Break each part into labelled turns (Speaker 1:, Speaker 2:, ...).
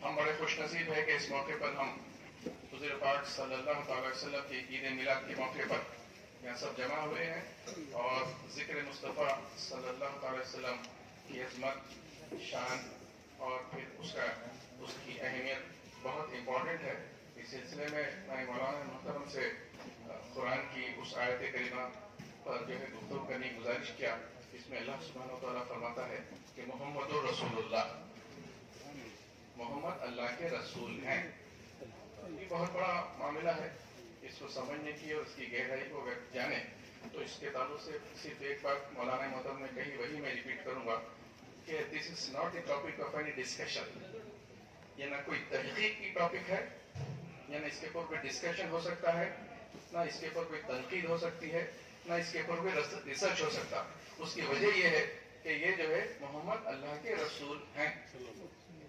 Speaker 1: ہم بڑے خوش نصیب ہیں کہ اس موقع پر ہم حضور پاک صلی اللہ علیہ وسلم کی عید میلاد کے موقع پر یہاں سب جمع ہوئے ہیں اور ذکر مصطفیٰ صلی اللہ علیہ وسلم کی عظمت، شان اور پھر اس کی اہمیت بہت امپورٹنٹ ہے۔ اس سلسلے میں مولانا محترم سے قرآن کی اس آیت کریمہ پر جو ہے گفتگو کرنے کی گزارش کیا، اس میں اللہ سبحانہ وتعالیٰ فرماتا ہے کہ محمد رسول اللہ، محمد اللہ کے رسول ہیں۔ یہ بہت بڑا معاملہ ہے، اس کو سمجھنے کی اور اس کی گہرائی کو اگر جانے تو اس کے تعلق سے صرف ایک بات مولانا محترم نے کہی، وہی میں ریپیٹ کروں گا کہ this is not a topic of any discussion. یہ نہ کوئی تحقیق کی ٹاپک ہے، یا نہ اس کے اوپر کوئی ڈسکشن ہو سکتا ہے، نہ اس کے اوپر کوئی تنقید ہو سکتی ہے، نہ اس کے اوپر کوئی ریسرچ ہو سکتا۔ اس کی وجہ یہ ہے کہ یہ جو ہے محمد اللہ کے رسول ہیں،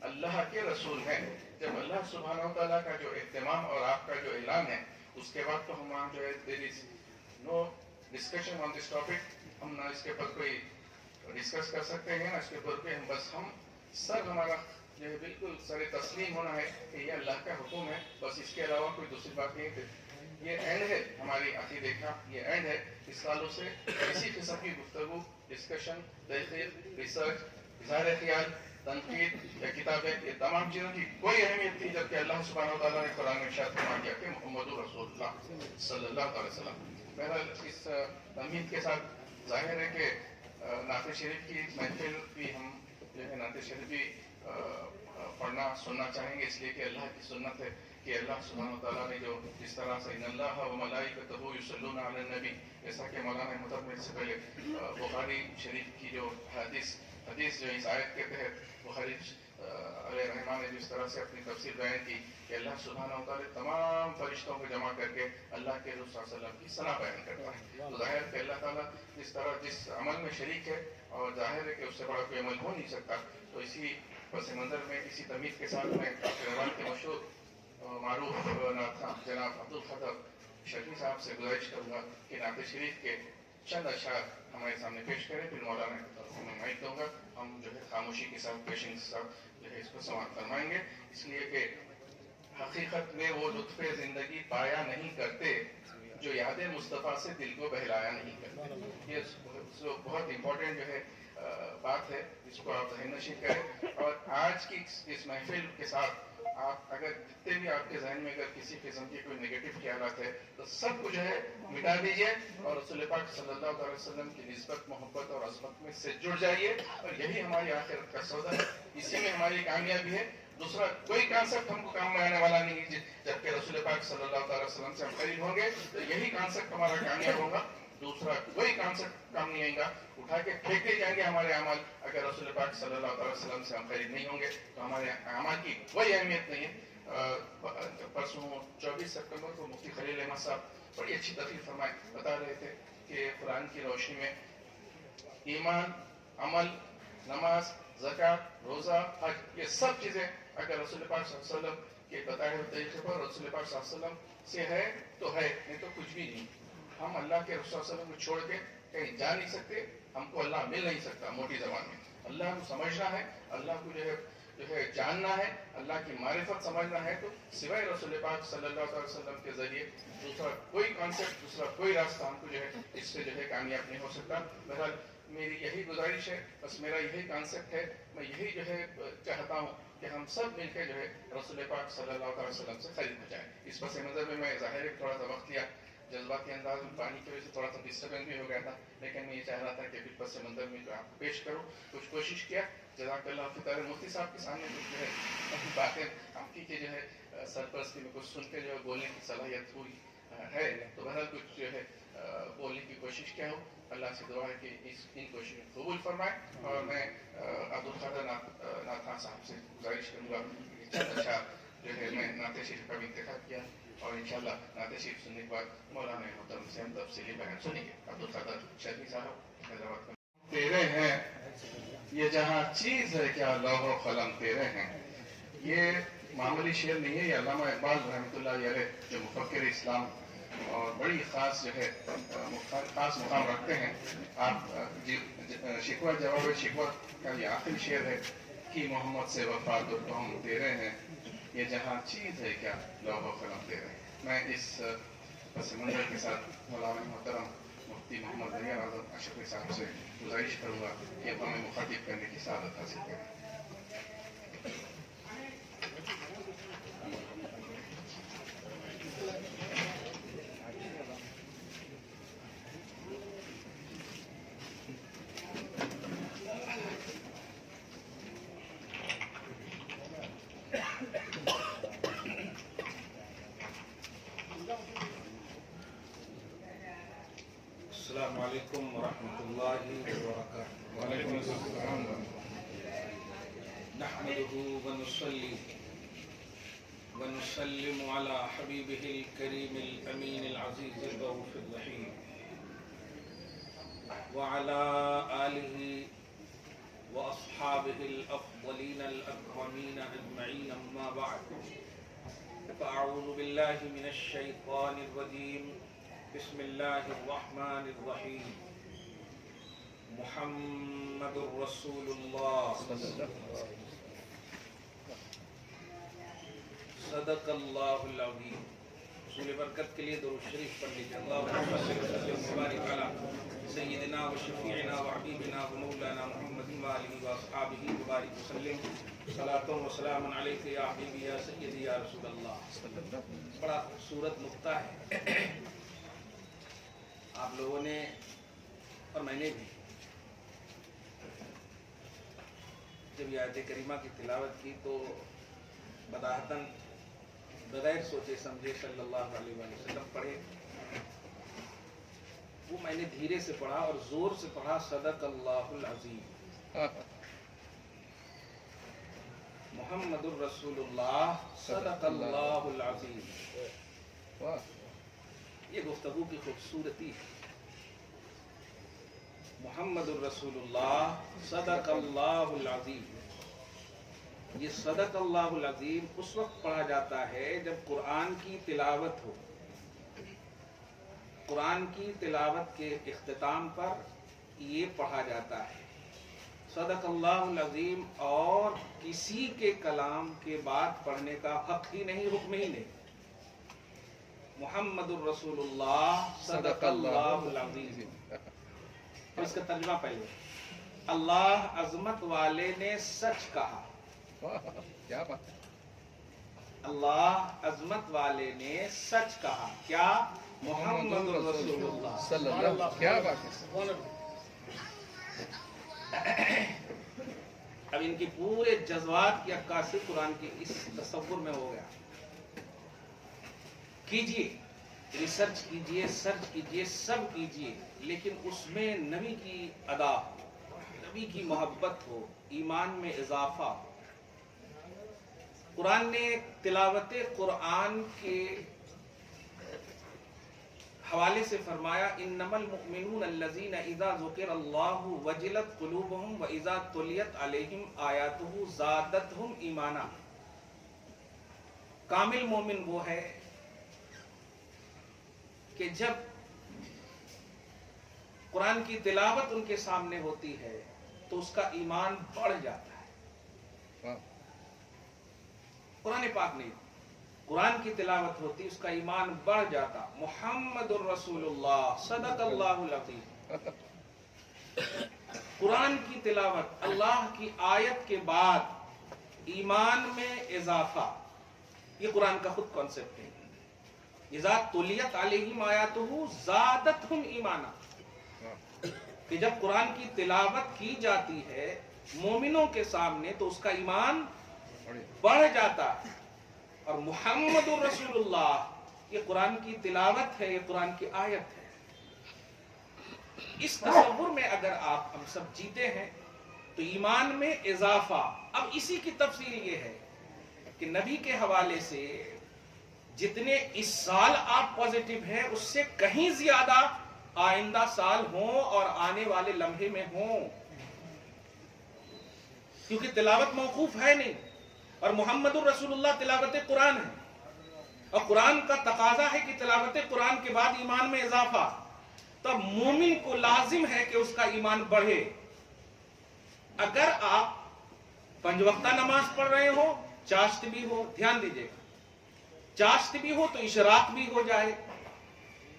Speaker 1: اللہ کے رسول ہیں۔ جب اللہ سبحانہ وتعالیٰ کا جو اہتمام اور آپ کا جو اعلان ہے، اس کے بعد تو ہم جو ہے دیر از نو ڈسکشن آن دس ٹاپک، ہم نہ اس کے اوپر کوئی ڈسکس کر سکتے ہیں، نہ اس کے اوپر کوئی ہم سب ہمارا جو ہے بالکل سر تسلیم ہونا ہے کہ یہ اللہ کا حکم ہے، بس اس کے علاوہ کوئی دوسری بات نہیں ہے۔ یہ اینڈ ہے ہماری عقیدے کا، یہ اینڈ ہے۔ اس تعلق سے کسی قسم کی گفتگو، ڈسکشن، تحقیق، ریسرچ، اظہار خیال، تنقید یا کتابیں، یہ تمام چیزوں کی کوئی اہمیت نہیں، جبکہ اللہ سبحانہ وتعالیٰ نے قرآن میں ارشاد فرما دیا کہ محمد رسول اللہ صلی اللہ علیہ وسلم۔ بہرحال اس تمہید کے ساتھ ظاہر ہے کہ نعت شریف کی محفل بھی ہم جو ہے نعت شریف بھی پڑھنا سننا چاہیں گے، اس لیے کہ اللہ کی سنت ہے کہ اللہ سبحانہ وتعالیٰ نے جو جس طرح سے ان اللہ و ملائکتہ یصلون علی النبی، جیسا کہ مولانا محترم سے پہلے بخاری شریف کی جو حدیث جو اس آیت کے تحت بخاری علیہ رحمٰ نے جس طرح سے اپنی تفسیر بیان کی کہ اللہ سبحانہ وتعالیٰ تمام فرشتوں کو جمع کر کے اللہ کے رسول صلی اللہ علیہ وسلم کی ثنا بیان کرتا ہے، تو ظاہر ہے کہ اللہ تعالیٰ جس طرح جس عمل میں شریک ہے اور ظاہر ہے کہ اس سے بڑا کوئی عمل ہو نہیں سکتا، تو اسی پس منظر میں اسی تمیز کے ساتھ میں رحمان کے مشہور معروف نعت جناب عبدالقادر شفیع صاحب سے گزارش کروں گا کہ نعت شریف کے چند اشعار ہمارے سامنے پیش کریں، پھر مولانا میں مائک دوں گا، ہم جو ہے خاموشی کے ساتھ پیشنس کے ساتھ جو ہے اس کو سماعت فرمائیں گے، اس لیے کہ حقیقت میں وہ لطف زندگی پایا نہیں کرتے جو یاد مصطفیٰ سے دل کو بہلایا نہیں کرتے۔ یہ بہت امپورٹنٹ جو ہے بات ہے، اس کو آپ ذہن نشین کریں، اور آج کی اس محفل کے ساتھ آپ اگر جتنے بھی آپ کے ذہن میں اگر کسی قسم کی کوئی نیگیٹو خیالات ہے تو سب کو جو ہے مٹا دیجئے اور رسول پاک صلی اللہ علیہ وسلم کی نسبت، محبت اور عظمت میں سے جڑ جائیے، اور یہی ہماری آخرت کا سودا ہے، اسی میں ہماری کامیابی ہے۔ دوسرا کوئی کانسیپٹ ہم کو کام میں آنے والا نہیں ہے، جبکہ رسول پاک صلی اللہ علیہ وسلم سے ہم قریب ہوں گے تو یہی کانسیپٹ ہمارا کامیاب ہوگا، دوسرا کوئی کانسیپٹ کام نہیں آئے گا، اٹھا کے پھینکتے جائیں گے ہمارے اعمال۔ اگر رسول پاک صلی اللہ علیہ وسلم سے ہم قریب نہیں ہوں گے تو ہمارے اعمال کی کوئی اہمیت نہیں ہے۔ پرسوں 24 سپٹمبر کو مفتی خلیل احمد صاحب بڑی اچھی تقریر فرمائے، بتا رہے تھے کہ قرآن کی روشنی میں ایمان، عمل، نماز، زکوٰۃ، روزہ، حج، یہ سب چیزیں اگر رسول پاک صلی اللہ علیہ وسلم کے بتائے ہوئے طریقے پر رسول پاک صلی اللہ علیہ وسلم سے ہے تو ہے، نہیں تو کچھ بھی نہیں۔ ہم اللہ کے رسول صلی اللہ علیہ وسلم کو چھوڑ کے کہیں جا نہیں سکتے، ہم کو اللہ مل نہیں سکتا۔ موٹی زبان میں اللہ کو سمجھنا ہے، اللہ کو جو ہے جاننا ہے، اللہ کی معرفت سمجھنا ہے، تو سوائے رسول پاک صلی اللہ علیہ وسلم کے ذریعے دوسرا کوئی کانسیپٹ، دوسرا کوئی راستہ ہم کو جو ہے اس سے جو ہے کامیاب نہیں ہو سکتا۔ بہرحال میری یہی گزارش ہے، بس میرا یہی کانسیپٹ ہے، میں یہی جو ہے چاہتا ہوں کہ ہم سب مل کے جو ہے رسول پاک صلی اللہ علیہ وسلم سے قریب ہو جائیں۔ اس پس منظر میں ظاہر ہے تھوڑا سا وقت لیا، جذباتی انداز میں پانی کی وجہ سے تھوڑا سا ڈسٹربنس بھی ہو گیا تھا، لیکن میں یہ چاہ رہا تھا کہ پھر پس منظر میں جو آپ کو پیش کروں، کچھ کوشش کیا۔ جزاک اللہ فطار مفتی صاحب کے سامنے کچھ جو ہے باتیں ہم کی کہ جو ہے سرپرستی میں کچھ سن کے جو ہے بولنے کی صلاحیت ہوئی ہے، تو بہرحال کچھ جو ہے بولنے کی کوشش کیا ہو۔ اللہ سے دعا ہے کہ ان کوششوں میں قبول فرمائے، اور میں عبدالقادر ناتھان صاحب سے گزارش کروں گا کہ چند اشعار جو ہے میں نعت شریف کا بھی انتخاب کیا، اور انشاءاللہ نعت شریف سننے کے بعد مولانا محترم سے ہم تفصیلی بیان سنیں گے۔ عبدالقادر شفیع صاحب حیدرآباد کا۔ تیرے ہیں یہ جہاں چیز ہے کیا لوح و قلم تیرے ہیں، یہ معمولی شعر نہیں ہے، یہ علامہ اقبال رحمۃ اللہ علیہ جو مفکر اسلام اور بڑی خاص جو ہے خاص مقام رکھتے ہیں۔ آپ شکوہ جواب شکوہ کا یہ آخری شعر ہے कि मोहम्मद से वफा तो हम तेरे हैं, ये जहाँ चीज़ है क्या लौह कलम तेरे हैं। मैं इस पस मंजर के साथ मौलाना मोहतरम मुफ्ती मोहम्मद नैयर आज़म अशरफी साहब से गुजारिश करूँगा कि अब हमें मुखातिब करने की सआदत हासिल करें।
Speaker 2: अस्सलामु अलैकुम वरहमतुल्लाहि वबरकातुहू।
Speaker 1: वालेकुम अस्सलाम।
Speaker 2: नहमदुहु व नुसल्ली व नुसल्लिमु अला हबीबिहिल करीमिल अमीनिल अज़ीज़िल रऊफ़िर रहीम व अला आलिहि व अस्हाबिहिल अफ़्ज़लीनल अकरमीन अजमईन, अम्मा बअद। फ़अऊज़ु बिल्लाहि मिनश शैतानिर रजीम। बिस्मिल्लाहिर्रहमानिर्रहीम। मुहम्मदुर रसूलुल्लाह सदक़ल्लाहुल अज़ीम। रसूल बरकत के लिए दुरूद शरीफ पढ़ लीजिए। अल्लाहुम्मा सल्लि व बारिक अला सय्यिदिना व शफ़ीइना व हबीबिना व मौलाना मुहम्मदिन व आलिहि व अस्हाबिहि व बारिक वसल्लिम। सलातो व सलामुन अलैका या हबीबी या सय्यदी या रसूलल्लाह। बड़ा खूबसूरत नुक्ता है। आप लोगों ने और मैंने भी जब ये आयत करीमा की तिलावत की तो बदाहतन बगैर सोचे समझे सल्लल्लाहु अलैहि वसल्लम पढ़े। वो मैंने धीरे से पढ़ा और जोर से पढ़ा, सदक़ल्लाहुल अज़ीम। मुहम्मदुर रसूलुल्लाह सदक़ल्लाहुल अज़ीम। ये गुफ्तगू की खूबसूरती है। मुहम्मदुर रसूलुल्लाह सदक़ल्लाहुल अज़ीम। ये सदक़ल्लाहुल अज़ीम उस वक्त पढ़ा जाता है जब कुरान की तिलावत हो। कुरान की तिलावत के इख्तिताम पर ये पढ़ा जाता है सदक़ल्लाहुल अज़ीम, और किसी के कलाम के बाद पढ़ने का हक ही नहीं, हुक्म ही नहीं। मुहम्मदुर रसूलुल्लाह सदक़ल्लाहुल अज़ीम। और इसका तर्जुमा पहले, अल्लाह अज़मत वाले ने सच कहा।
Speaker 1: क्या बात है।
Speaker 2: अल्लाह अज़मत वाले ने सच कहा। क्या? मुहम्मदुर रसूलुल्लाह सल्लल्लाहु।
Speaker 1: क्या बात है।
Speaker 2: अब इनकी पूरे जज्बात की अक्कासी कुरान के इस तसव्वुर में हो गया। कीजिए, रिसर्च कीजिए, सर्च कीजिए, सब कीजिए, लेकिन उसमें नबी की अदा, नबी की मोहब्बत हो, ईमान में इजाफा हो। कुरान ने तिलावत कुरान के हवाले से फरमाया, इन्नमल मुमिनून अल्लज़ीना इज़ा ज़ुकिरल्लाहु वजिलत क़ुलूबुहुम व इज़ा तुलियत अलैहिम आयातुहु ज़ादतहुम ईमाना। कामिल मोमिन वो है कि जब कुरान की तिलावत उनके सामने होती है तो उसका ईमान बढ़ जाता है। कुरान पाक नहीं, कुरान की तिलावत होती, उसका ईमान बढ़ जाता। मुहम्मदुर रसूलुल्लाह सदक़ल्लाहुल अज़ीम। कुरान की तिलावत, अल्लाह की आयत के बाद ईमान में इजाफा, ये कुरान का खुद कॉन्सेप्ट है। इज़ा तुलियत अलैहिम आयातुहु ज़ादतहुम ईमाना, कि जब कुरान की तिलावत की जाती है मोमिनों के सामने तो उसका ईमान बढ़ जाता है। और मुहम्मदुर रसूलुल्लाह, ये कुरान की तिलावत है, ये कुरान की आयत है। इस तसव्वुर में अगर आप हम सब जीते हैं तो ईमान में इजाफा। अब इसी की तफसील ये है कि नबी के हवाले से जितने इस साल आप पॉजिटिव हैं उससे कहीं ज्यादा आइंदा साल हो और आने वाले लम्हे में हो, क्योंकि तिलावत मौकूफ है नहीं और मुहम्मदुर रसूलुल्लाह तिलावत कुरान है और कुरान का तकाजा है कि तिलावत कुरान के बाद ईमान में इजाफा। तब मोमिन को लाजिम है कि उसका ईमान बढ़े। अगर आप 5 वक्ता नमाज पढ़ रहे हो, चाश्त भी हो, ध्यान दीजिएगा, चाश्त भी हो तो इशराक भी हो जाए,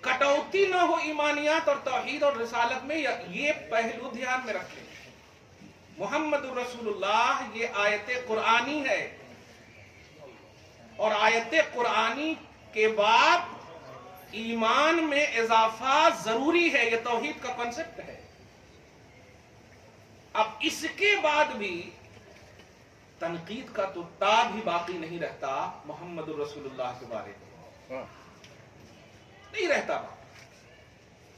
Speaker 2: कटौती ना हो ईमानियात और तौहीद और रिसालत में, ये पहलू ध्यान में रखें। मुहम्मदुर रसूलुल्लाह ये आयत कुरानी है, और आयत कुरानी के बाद ईमान में इजाफा जरूरी है, ये तौहीद का कॉन्सेप्ट है। अब इसके बाद भी तनकीद का तो ता भी बाकी नहीं रहता मुहम्मदुर रसूलुल्लाह के बारे में, नहीं रहता।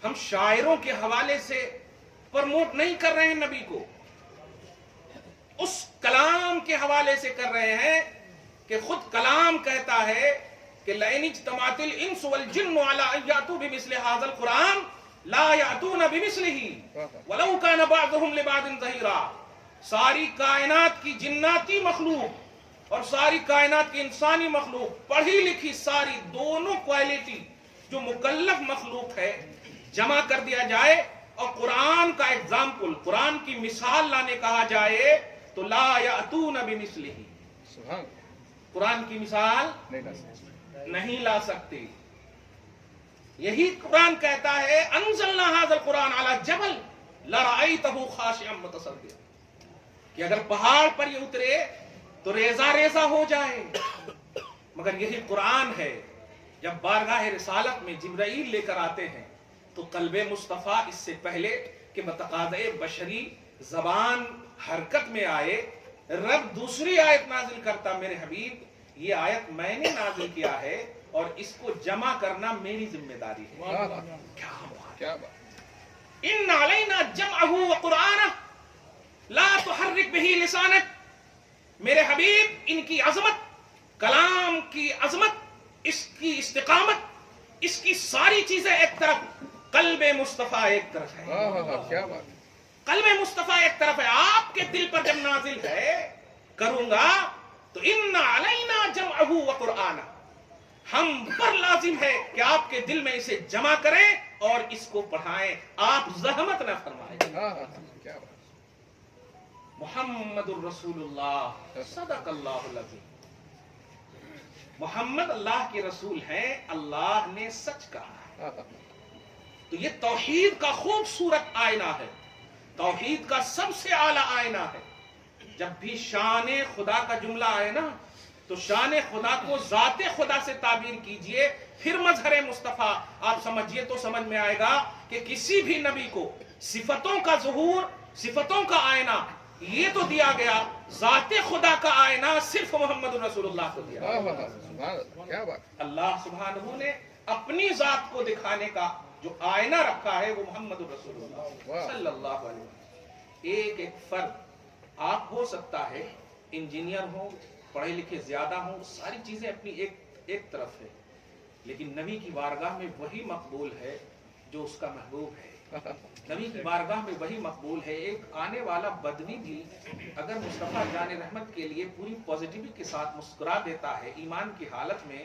Speaker 2: हम शायरों के हवाले से प्रमोट नहीं कर रहे हैं नबी को, उस कलाम के हवाले से कर रहे हैं कि खुद कलाम कहता है कि लइन इज्तमातिल इंस वल जिन्नु अला अन यातू बिमिस्लि हाज़ल कुरान ला यातूना बिमिस्लिही वलौ कान बाज़ुहुम लिबादिन ज़हीरा। सारी कायनात की जिन्नाती मखलूक और सारी कायनात की इंसानी मखलूक, पढ़ी लिखी सारी दोनों क्वालिटी जो मुकल्लफ मखलूक है, जमा कर दिया जाए और कुरान का एग्जाम्पल, कुरान की मिसाल लाने कहा जाए तो ला यातूना बिमिस्लिही, कुरान की मिसाल नहीं ला सकते। यही कुरान कहता है अंज़लना हाज़ल कुरान अला जबल लरअयतहु खाशिअम मुतसद्दिअ, कि अगर पहाड़ पर ये उतरे तो रेजा रेजा हो जाए। मगर यही कुरान है, जब बारगाह रिसालत में जिब्राइल लेकर आते हैं तो कल्बे मुस्तफा इससे पहले कि बतकाज़े बशरी जबान हरकत में आए, रब दूसरी आयत नाजिल करता, मेरे हबीब ये आयत मैंने नाजिल किया है और इसको जमा करना मेरी जिम्मेदारी है। क्या बात। इन्ना अलैना जमअहु व कुरानह ला तुहर्रिक बिही लिसानक, मेरे हबीब इनकी अजमत, कलाम की अजमत, इसकी इस्तिकामत, इसकी सारी चीजें एक तरफ, कल्बे मुस्तफा एक तरफ है।
Speaker 3: क्या बात।
Speaker 2: कल्बे मुस्तफा एक तरफ है, आपके दिल पर जब नाजिल है करूंगा तो इन्ना अलैना जमअहु व कुरानह, हम पर लाजिम है कि आपके दिल में इसे जमा करें और इसको पढ़ाएं, आप जहमत न फरमाएं। मुहम्मदुर रसूलुल्लाह सदक़ल्लाहुल अज़ीम, मोहम्मद अल्लाह के रसूल हैं, अल्लाह ने सच कहा। तो ये तौहीद का खूबसूरत आईना है, तौहीद का सबसे आला आईना है। जब भी शान खुदा का जुमला आए ना तो शान खुदा को जाते खुदा से ताबीर कीजिए, फिर मजहर मुस्तफा आप समझिए तो समझ में आएगा कि किसी भी नबी को सिफतों का ज़ुहूर, सिफतों का आईना ये तो दिया गया, जाते खुदा का आईना सिर्फ मोहम्मद रसूलुल्लाह को दिया।
Speaker 3: क्या बात।
Speaker 2: अल्लाह सुब्हानहू ने अपनी जात को दिखाने का जो आईना रखा है वो मोहम्मद रसूलुल्लाह सल्लल्लाहु अलैहि वसल्लम। एक एक फर्द आप हो सकता है इंजीनियर हो, पढ़े लिखे ज्यादा हो, सारी चीजें अपनी एक तरफ है, लेकिन नबी की बारगाह में वही मकबूल है जो उसका महबूब है। नबी की बारगाह में वही मकबूल है। एक आने वाला बदवी भी अगर मुस्तफा जाने रहमत के लिए पूरी पॉजिटिविटी के साथ मुस्कुरा देता है ईमान की हालत में,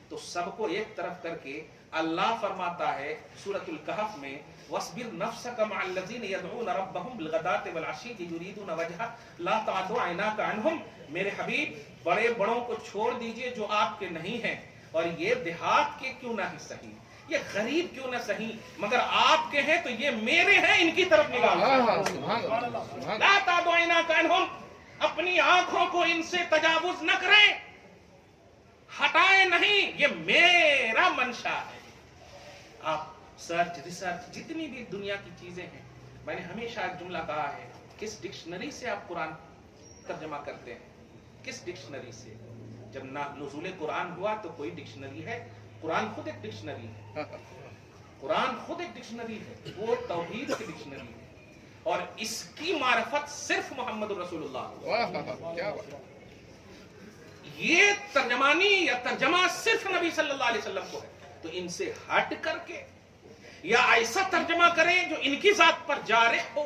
Speaker 2: तो सबको एक तरफ करके अल्लाह फरमाता है सूरतुल कहफ में, वस्बिर नफ्सका मअल लज़ीना यदऊना रब्बहुम बिलगदाति वल अशी युरीदूना वजहा ला तादु ऐनाका अन्हुम, मेरे हबीब बड़े बड़ों को छोड़ दीजिए जो आपके नहीं हैं, और ये देहात के क्यों ना ही सही, ये गरीब क्यों ना सही, मगर आपके हैं तो ये मेरे हैं, इनकी तरफ निगाह। ला तादु ऐनाका अन्हुम, अपनी आंखों को इनसे तजावुज न करें, हटाए नहीं, ये मेरा मंशा है। आप सर्च रिसर्च जितनी भी दुनिया की चीजें हैं, मैंने हमेशा एक जुमला कहा है, किस डिक्शनरी से आप कुरान तर्जमा करते हैं, किस डिक्शनरी से? जब नुज़ूल कुरान हुआ तो कोई डिक्शनरी है, कुरान खुद एक डिक्शनरी है, कुरान खुद एक डिक्शनरी है, वो तौहीद की डिक्शनरी है, और इसकी मारिफत सिर्फ मोहम्मद रसूलुल्लाह। ये तर्जमानी या तर्जमा सिर्फ नबी सल्लल्लाहु अलैहि वसल्लम को है। तो इनसे हट करके या ऐसा तर्जमा करें जो इनकी जात पर जारिह हो,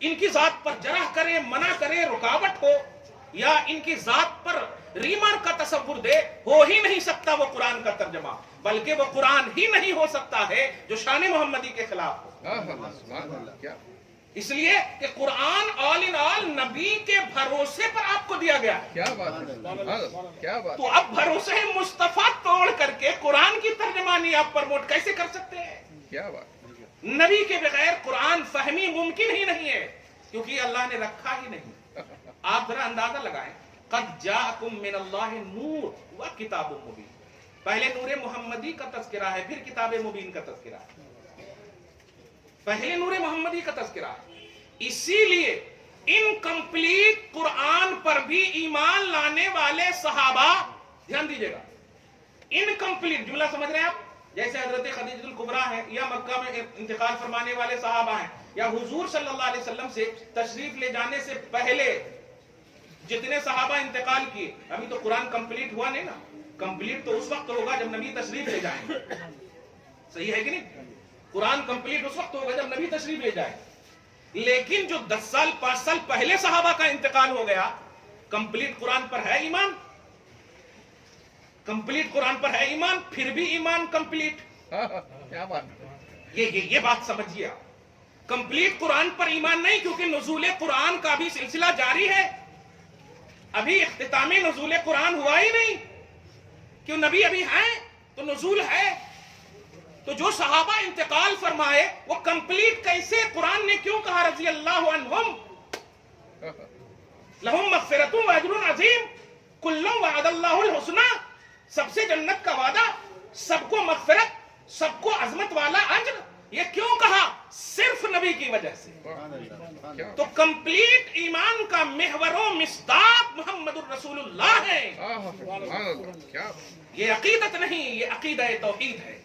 Speaker 2: इनकी जात पर जरह करे, मना करे, रुकावट हो, या इनकी जात पर रीमर का तसव्वुर दे, हो ही नहीं सकता वो कुरान का तर्जमा, बल्कि वो कुरान ही नहीं हो सकता है जो शान मोहम्मदी के खिलाफ हो। اس لیے کہ قرآن آل ان آل نبی کے بھروسے پر آپ کو دیا گیا ہے.
Speaker 3: کیا بات ہے سبحان اللہ کیا بات
Speaker 2: تو اب بھروسے مصطفیٰ توڑ کر کے قرآن کی ترجمانی آپ پروموٹ کیسے کر سکتے ہیں؟
Speaker 3: کیا بات
Speaker 2: نبی کے بغیر قرآن فہمی ممکن ہی نہیں ہے، کیونکہ یہ اللہ نے رکھا ہی نہیں. آپ ذرا اندازہ لگائیں، قد جاءکم من اللہ نور و کتاب مبین. پہلے نور محمدی کا تذکرہ ہے، پھر کتاب مبین کا تذکرہ ہے. پہلے نور محمدی کا تذکرہ ہے. اسی لیے انکمپلیٹ قرآن پر بھی ایمان لانے والے صحابہ، دھیان دیجیے گا، انکمپلیٹ جملہ سمجھ رہے ہیں آپ؟ جیسے حضرت خدیجہ الکبریٰ ہے، یا مکہ میں انتقال فرمانے والے صحابہ ہیں، یا حضور صلی اللہ علیہ وسلم سے تشریف لے جانے سے پہلے جتنے صحابہ انتقال کیے. ابھی تو قرآن کمپلیٹ ہوا نہیں نا. کمپلیٹ تو اس وقت ہوگا جب نبی تشریف لے جائیں گے. صحیح ہے کہ نہیں؟ قرآن کمپلیٹ اس وقت ہوگا جب نبی تشریف لے جائیں. لیکن جو 10 سال 5 سال پہلے صحابہ کا انتقال ہو گیا، کمپلیٹ قرآن پر ہے ایمان؟ کمپلیٹ قرآن پر ہے ایمان؟ پھر بھی ایمان کمپلیٹ.
Speaker 3: کیا بات
Speaker 2: یہ بات سمجھیے آپ. کمپلیٹ قرآن پر ایمان نہیں، کیونکہ نزول قرآن کا بھی سلسلہ جاری ہے. ابھی اختتام نزول قرآن ہوا ہی نہیں. کیوں؟ نبی ابھی ہیں تو نزول ہے. تو جو صحابہ انتقال فرمائے وہ کمپلیٹ کیسے؟ قرآن نے کیوں کہا رضی اللہ عنہم لہم مغفرۃ و اجر عظیم کل وعد اللہ الحسنی. سب سے جنت کا وعدہ، سب کو مغفرت، سب کو عظمت والا اجر. یہ کیوں کہا؟ صرف نبی کی وجہ سے. تو کمپلیٹ ایمان کا محور و مصداق محمد الرسول اللہ ہے. یہ عقیدت نہیں، یہ عقیدہ توحید ہے.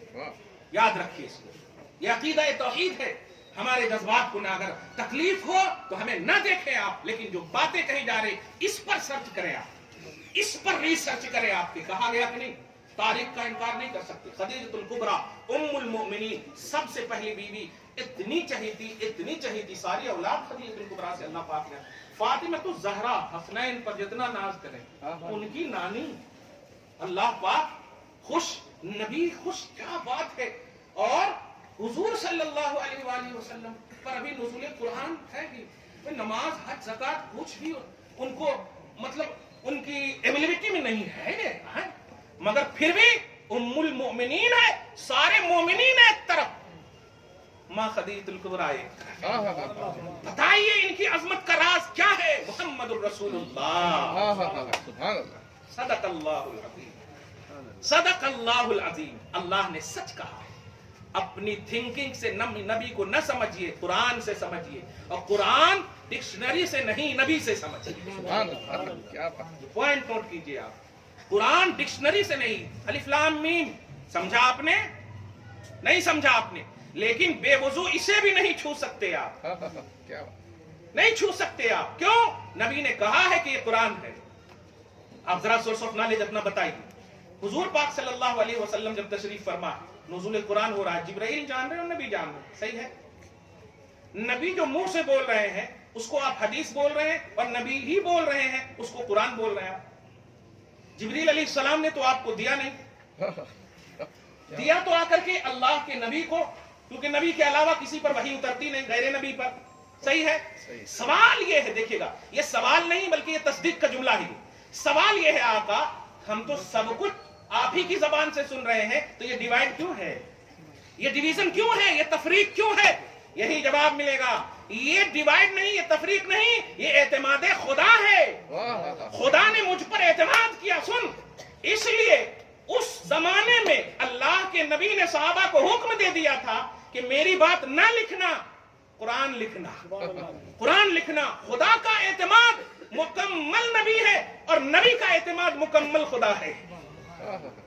Speaker 2: یاد رکھیے اس کو، یہ عقیدہ توحید ہے. ہمارے جذبات کو نہ اگر تکلیف ہو تو ہمیں نہ دیکھیں آپ، لیکن جو باتیں کہی جا رہی اس پر سرچ کریں آپ، اس پر ریسرچ کریں. آپ کے کہا گیا کہ نہیں، تاریخ کا انکار نہیں کر سکتے. خدیجہ الکبریٰ ام المؤمنین، سب سے پہلی بیوی، اتنی چہیتی ساری اولاد خدیجہ الکبریٰ سے اللہ پاک نے. فاطمہ تو زہرا، حسنین پر جتنا ناز کریں، ان کی نانی. اللہ پاک خوش، نبی خوش، کیا بات ہے. اور حضور صلی اللہ علیہ وآلہ وسلم پر ابھی نزول قرآن ہے ہی. نماز، حج، زکات کچھ بھی ان کو مطلب ان کی ایبیلٹی میں نہیں ہے، مگر پھر بھی ام المؤمنین ہے. سارے مومنین ایک طرف، ماں خدیجہ الکبریٰ ایک طرف. بتائیے ان کی عظمت کا راز کیا ہے؟ محمد الرسول اللہ. صدق اللہ العظیم، صدق اللہ العظیم. اللہ نے سچ کہا. اپنی تھنکنگ سے نبی کو نہ سمجھیے، قرآن سے سمجھیے. اور قرآن ڈکشنری سے نہیں، نبی سے سمجھیے. پوائنٹ نوٹ کیجیے آپ. قرآن ڈکشنری سے نہیں. الف لام میم سمجھا آپ نے؟ نہیں سمجھا آپ نے. لیکن بے وضو اسے بھی نہیں چھو سکتے آپ، نہیں چھو سکتے آپ. کیوں؟ نبی نے کہا ہے کہ یہ قرآن ہے. آپ ذرا سورس آف نالج اپنا بتائیے. حضور پاک صلی اللہ علیہ وسلم جب تشریف فرما، نزول قرآن ہو رہا ہے، جبرائیل جان رہے ہیں اور نبی جان رہے ہیں. صحیح ہے؟ نبی جو منہ سے بول رہے ہیں اس کو آپ حدیث بول رہے ہیں، اور نبی ہی بول رہے ہیں اس کو قرآن بول رہے ہیں. جبریل علیہ السلام نے تو آپ کو دیا نہیں، دیا تو آ کر کے اللہ کے نبی کو، کیونکہ نبی کے علاوہ کسی پر وحی اترتی نہیں غیر نبی پر. صحیح ہے؟ سوال یہ ہے، دیکھیے گا، یہ سوال نہیں بلکہ یہ تصدیق کا جملہ ہی. سوال یہ ہے آقا، ہم تو سب کچھ آپ ہی کی زبان سے سن رہے ہیں، تو یہ ڈیوائڈ کیوں ہے؟ یہ ڈیویژن کیوں ہے؟ یہ تفریق کیوں ہے؟ یہی جواب ملے گا، یہ ڈیوائڈ نہیں، یہ تفریق نہیں، یہ اعتماد خدا ہے. خدا نے مجھ پر اعتماد کیا. سن، اس لیے اس زمانے میں اللہ کے نبی نے صحابہ کو حکم دے دیا تھا کہ میری بات نہ لکھنا، قرآن لکھنا، قرآن لکھنا. خدا کا اعتماد مکمل نبی ہے اور نبی کا اعتماد مکمل خدا ہے.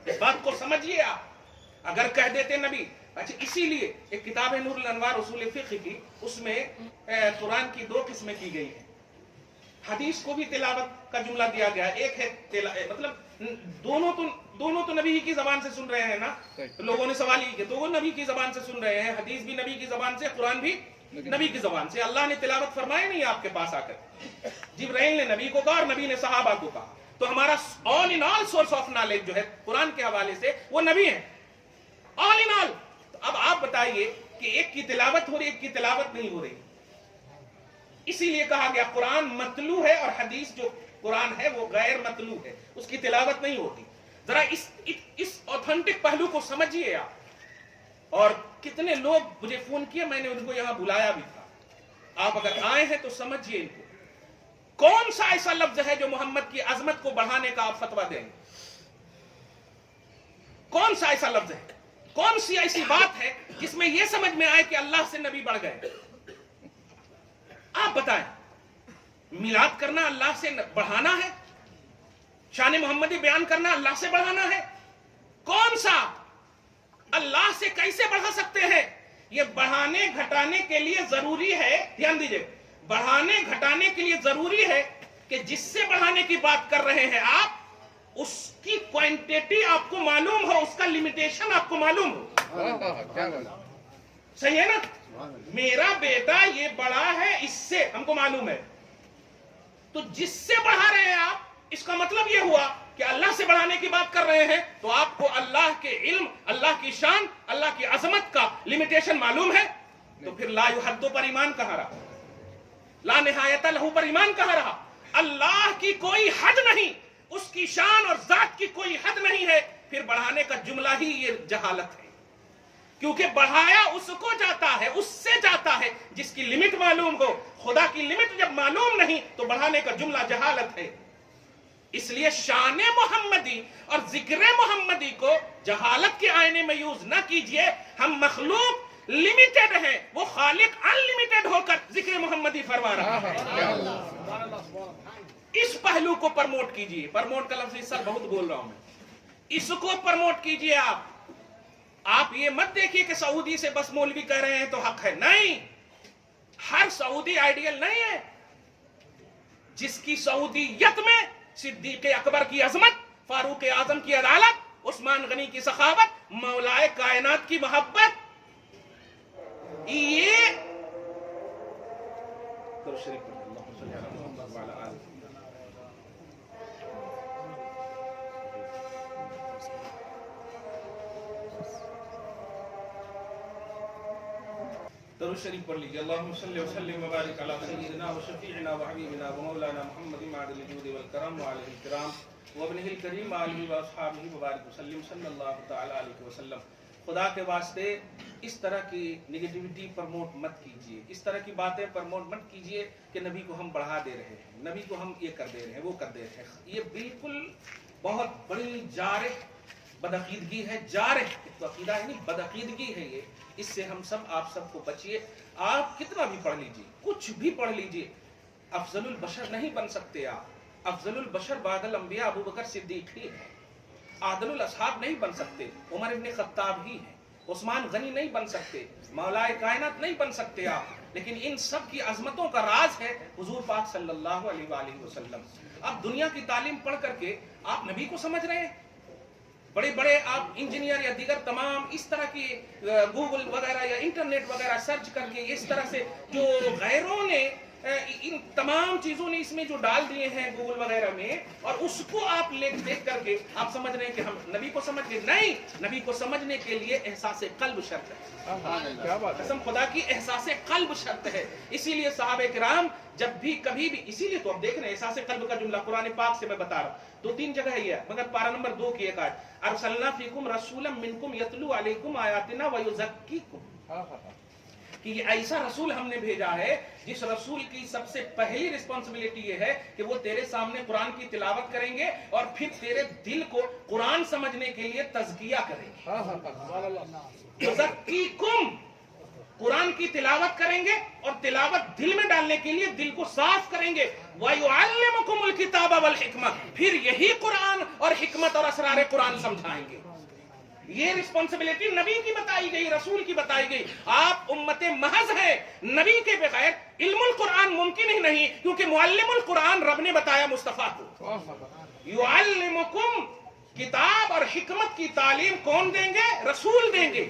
Speaker 2: اس بات کو سمجھیے آپ. اگر کہہ دیتے نبی، اچھا اسی لیے ایک کتاب ہے نور الانوار اصول فقہ کی، اس میں قرآن کی 2 قسمیں کی گئی ہیں. حدیث کو بھی تلاوت کا جملہ دیا گیا ہے. ایک ہے مطلب دونوں تو نبی کی زبان سے سن رہے ہیں نا. لوگوں نے سوال یہ کیا، تو وہ نبی کی زبان سے سن رہے ہیں، حدیث بھی نبی کی زبان سے، قرآن بھی نبی کی زبان سے. اللہ نے تلاوت فرمایا نہیں آپ کے پاس آ کر، جبرائیل نے نبی کو کہا اور نبی نے صحابہ کو کہا. تو ہمارا آل ان آل سورس آف نالج جو ہے قرآن کے حوالے سے وہ نبی ہیں، آل ان آل. اب آپ بتائیے کہ ایک کی تلاوت ہو رہی، ایک کی تلاوت نہیں ہو رہی. اسی لیے کہا گیا قرآن متلو ہے اور حدیث جو قرآن ہے وہ غیر متلو ہے، اس کی تلاوت نہیں ہوتی. ذرا اس اوتھنٹک پہلو کو سمجھیے آپ. اور کتنے لوگ مجھے فون کیے، میں نے ان کو یہاں بلایا بھی تھا. آپ اگر آئے ہیں تو سمجھیے ان کو. کون سا ایسا لفظ ہے جو محمد کی عظمت کو بڑھانے کا آپ فتویٰ دیں گے؟ کون سا ایسا لفظ ہے؟ کون سی ایسی بات ہے جس میں یہ سمجھ میں آئے کہ اللہ سے نبی بڑھ گئے؟ آپ بتائیں. میلاد کرنا اللہ سے بڑھانا ہے؟ شان محمدی بیان کرنا اللہ سے بڑھانا ہے؟ کون سا؟ اللہ سے کیسے بڑھا سکتے ہیں؟ یہ بڑھانے گھٹانے کے لیے ضروری ہے، دھیان دیجئے، بڑھانے گھٹانے کے لیے ضروری ہے کہ جس سے بڑھانے کی بات کر رہے ہیں آپ، اس کی کوانٹیٹی آپ کو معلوم ہو، اس کا لمیٹیشن آپ کو معلوم ہو.
Speaker 3: کیا بات.
Speaker 2: صحیح ہے نا؟ میرا بیٹا یہ بڑا ہے، اس سے ہم کو معلوم ہے. تو جس سے بڑھا رہے ہیں آپ، اس کا مطلب یہ ہوا کہ اللہ سے بڑھانے کی بات کر رہے ہیں، تو آپ کو اللہ کے علم، اللہ کی شان، اللہ کی عظمت کا لمیٹیشن معلوم ہے. تو پھر لا یحد پر ایمان کہاں رہا؟ لا نہایت لہو پر ایمان کہاں رہا؟ اللہ کی کوئی حد نہیں، اس کی شان اور ذات کی کوئی حد نہیں ہے. پھر بڑھانے کا جملہ ہی یہ جہالت ہے، کیونکہ بڑھایا اس کو جاتا ہے، اس سے جاتا ہے جس کی لمٹ معلوم ہو. خدا کی لمٹ جب معلوم نہیں تو بڑھانے کا جملہ جہالت ہے. اس لیے شان محمدی اور ذکر محمدی کو جہالت کے آئینے میں یوز نہ کیجئے. ہم مخلوق لمیٹڈ ہیں، وہ خالق انلمیٹڈ ہو کر ذکر محمدی فرما رہا ہے. اس پہلو کو پرموٹ کیجئے. پرموٹ کا لفظ سر بہت بول رہا ہوں میں. اس کو پرموٹ کیجئے. آپ یہ مت دیکھیے کہ سعودی سے بس مولوی کہہ رہے ہیں تو حق ہے. نہیں، ہر سعودی آئیڈیل نہیں ہے. جس کی سعودیت میں صدیق اکبر کی عظمت، فاروق اعظم کی عدالت، عثمان غنی کی سخاوت، مولائے کائنات کی محبت، یہ درود شریف پڑھ لیجیے. اللہم صلی وسلم وبارک علی سیدنا و شفیعنا و حبیبنا و مولانا محمد معدن الجود والکرم وعلیہ الکرام وابنہ الکریم آلہ و اصحابہ وبارک وسلم صلی اللہ تعالی علیہ وسلم. خدا کے واسطے اس طرح کی نگیٹیوٹی پرموٹ مت کیجئے، اس طرح کی باتیں پرموٹ مت کیجئے کہ نبی کو ہم بڑھا دے رہے ہیں، نبی کو ہم یہ کر دے رہے ہیں، وہ کر دے رہے ہیں. یہ بالکل بہت بڑی جارح بدعقیدگی ہے. جارح تو عقیدہ ہے نہیں، بدعقیدگی ہے یہ. اس سے ہم سب، آپ سب کو بچیے. آپ کتنا بھی پڑھ لیجئے، کچھ بھی پڑھ لیجئے، افضل البشر نہیں بن سکتے آپ. افضل البشر بعد الانبیاء ابو بکر صدیق ہی ہے. عادل الاصحاب نہیں بن سکتے، عمر ابن خطاب ہی ہیں. عثمان غنی نہیں بن سکتے، مولائے کائنات نہیں بن سکتے آپ. لیکن ان سب کی عظمتوں کا راز ہے حضور پاک صلی اللہ علیہ وآلہ وسلم. اب دنیا کی تعلیم پڑھ کر کے آپ نبی کو سمجھ رہے ہیں. بڑے بڑے آپ انجینئر یا دیگر تمام اس طرح کی گوگل وغیرہ یا انٹرنیٹ وغیرہ سرچ کر کے اس طرح سے جو غیروں نے ان تمام چیزوں نے اس میں جو ڈال دیے ہیں گوگل وغیرہ میں، اور اس کو آپ دیکھ کر کے آپ سمجھ رہے ہیں کہ ہم نبی کو سمجھ گئے. نہیں، نبی کو سمجھنے کے لیے احساس قلب شرط ہے. قسم خدا کی احساس قلب شرط ہے. اسی لیے صحابہ کرام جب بھی کبھی بھی، اسی لیے تو اب دیکھ رہے ہیں احساس قلب کا جملہ قرآن پاک سے میں بتا رہا ہوں. 2-3 جگہ ہے یہ، مگر پارہ نمبر 2 کی ایک آیت، ارسلنا فیکم رسولا منکم یتلو علیکم آیاتنا ویزکیکم، کہ یہ ایسا رسول ہم نے بھیجا ہے جس رسول کی سب سے پہلی رسپانسبلٹی یہ ہے کہ وہ تیرے سامنے قرآن کی تلاوت کریں گے اور پھر تیرے دل کو قرآن سمجھنے کے لیے تزکیہ کریں گے. یزکیکم، قرآن کی تلاوت کریں گے اور تلاوت دل میں ڈالنے کے لیے دل کو صاف کریں گے. وَيُعَلِّمُكُمُ الْكِتَابَ وَالْحِكْمَةَ، پھر یہی قرآن اور حکمت اور اسرار قرآن سمجھائیں گے. یہ رسپانسبلٹی نبی کی بتائی گئی، رسول کی بتائی گئی. آپ امت محض ہیں، نبی کے بغیر علم القرآن ممکن ہی نہیں، کیونکہ معلم القرآن رب نے بتایا مصطفیٰ کو. یعلمکم، کتاب اور حکمت کی تعلیم کون دیں گے؟ رسول دیں گے.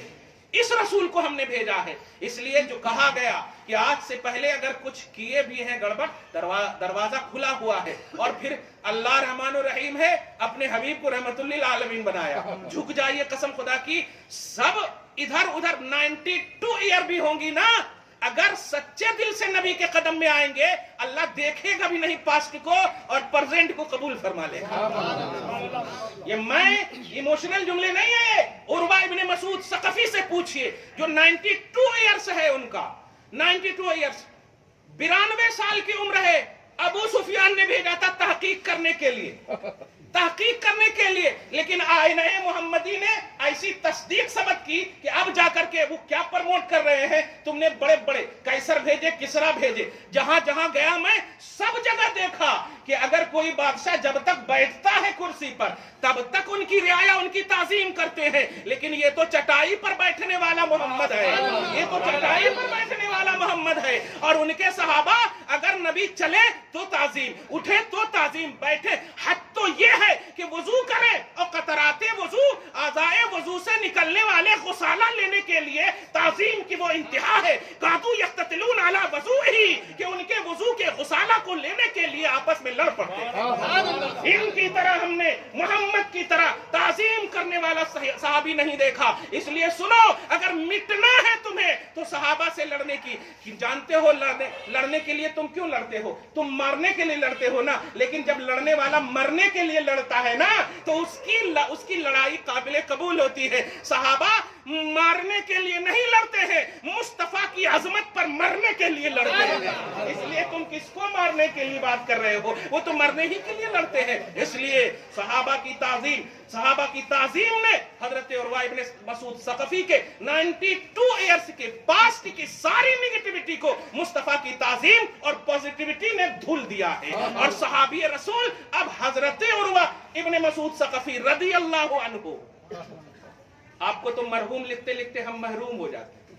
Speaker 2: اس رسول کو ہم نے بھیجا ہے. اس لیے جو کہا گیا کہ آج سے پہلے اگر کچھ کیے بھی ہیں گڑبڑ، دروازہ کھلا ہوا ہے. اور پھر اللہ رحمان الرحیم ہے، اپنے حبیب کو رحمت للعالمین بنایا. جھک جائیے قسم خدا کی. سب ادھر ادھر 92 ایئر بھی ہوں گی نا، अगर सच्चे दिल से नबी के कदम में आएंगे, अल्लाह देखेगा भी नहीं पास्ट को और प्रेजेंट को कबूल फरमा लेगा। ये मैं इमोशनल जुमले नहीं है। उर्वा इब्ने मसूद सकफी से पूछिए, जो 92 ईयर्स है उनका, 92 ईयर्स, 92 साल की उम्र है। अबू सुफियान ने भेजा था तहकीक करने के लिए, तहकीक करने के लिए, लेकिन आईने मोहम्मदी ने ऐसी तस्दीक सबक की कि अब जाकर के वो क्या प्रमोट कर रहे हैं, तुमने बड़े बड़े कैसर भेजे, किसरा भेजे, जहां जहां गया मैं सब जगह देखा कि अगर कोई बादशाह जब तक बैठता है कुर्सी पर तब तक उनकी रियाया, उनकी ताजीम करते हैं, लेकिन ये तो चटाई पर बैठने वाला मोहम्मद है, ये तो चटाई पर बैठने वाला मोहम्मद है। और उनके सहाबा अगर नबी चले तो ताजीम, उठे तो ताजीम, बैठे हद तो ये है कि वजू करे और कतराते वजू, आज़ाए वजू से निकलने वाले गुसाला लेने के लिए ताजीम की वो इंतहा है। कादू यख्ततिलून अला वजूही, कि उनके वजू के गुसाला को लेने के लिए आपस में लड़ पड़ते हैं। इनकी तरह हमने मोहम्मद की तरह ताजीम करने वाला सहाबी नहीं देखा। इसलिए सुनो, अगर मिटना है तुम्हें तो सहाबा से लड़ने की, जानते हो लड़ने के लिए तुम क्यों लड़ते हो? तुम मारने के लिए लड़ते हो ना, लेकिन जब लड़ने वाला मरने के लिए लड़ता है ना तो उसकी लड़ाई काबिल कबूल होती है। सहाबा मारने के लिए नहीं लड़ते हैं, मुस्तफा की अजमत पर मरने के लिए लड़ते हैं। इसलिए तुम किसको मारने के लिए बात कर रहे हो? वो तो मरने ही के लिए लड़ते हैं। इसलिए सहाबा की ताजीम ने हजरत उर्वा इब्ने मसूद सकफी के 92 इयर्स के पास्ट की सारी नेगेटिविटी को मुस्तफा की ताजीम और पॉजिटिविटी ने धुल दिया है। और सहाबी रसूल अब हजरत उर्वा इब्ने मसूद सकफी रदी अल्लाह अन्हु, आपको तो मरहूम लिखते लिखते हम महरूम हो जाते,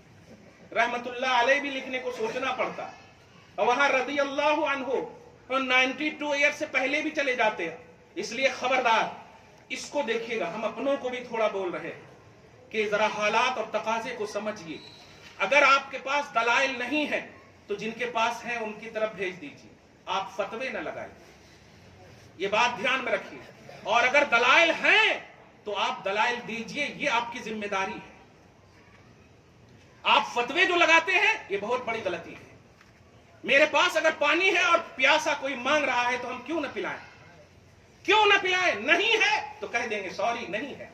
Speaker 2: रहमतुल्लाह अलैह भी लिखने को सोचना पड़ता, और वहां रदी अल्लाह अन्हु 92 ईयर से पहले भी चले जाते हैं। इसलिए खबरदार, इसको देखिएगा, हम अपनों को भी थोड़ा बोल रहे हैं कि जरा हालात और तकाजे को समझिए। अगर आपके पास दलाइल नहीं है तो जिनके पास है उनकी तरफ भेज दीजिए, आप फतवे न लगाइए, ये बात ध्यान में रखिए। और अगर दलाइल हैं तो आप दलाइल दीजिए, ये आपकी जिम्मेदारी है। आप फतवे जो लगाते हैं ये बहुत बड़ी गलती है। मेरे पास अगर पानी है और प्यासा कोई मांग रहा है तो हम क्यों न पिलाएं? क्यों न पिलाएं? नहीं है तो कह देंगे सॉरी नहीं है,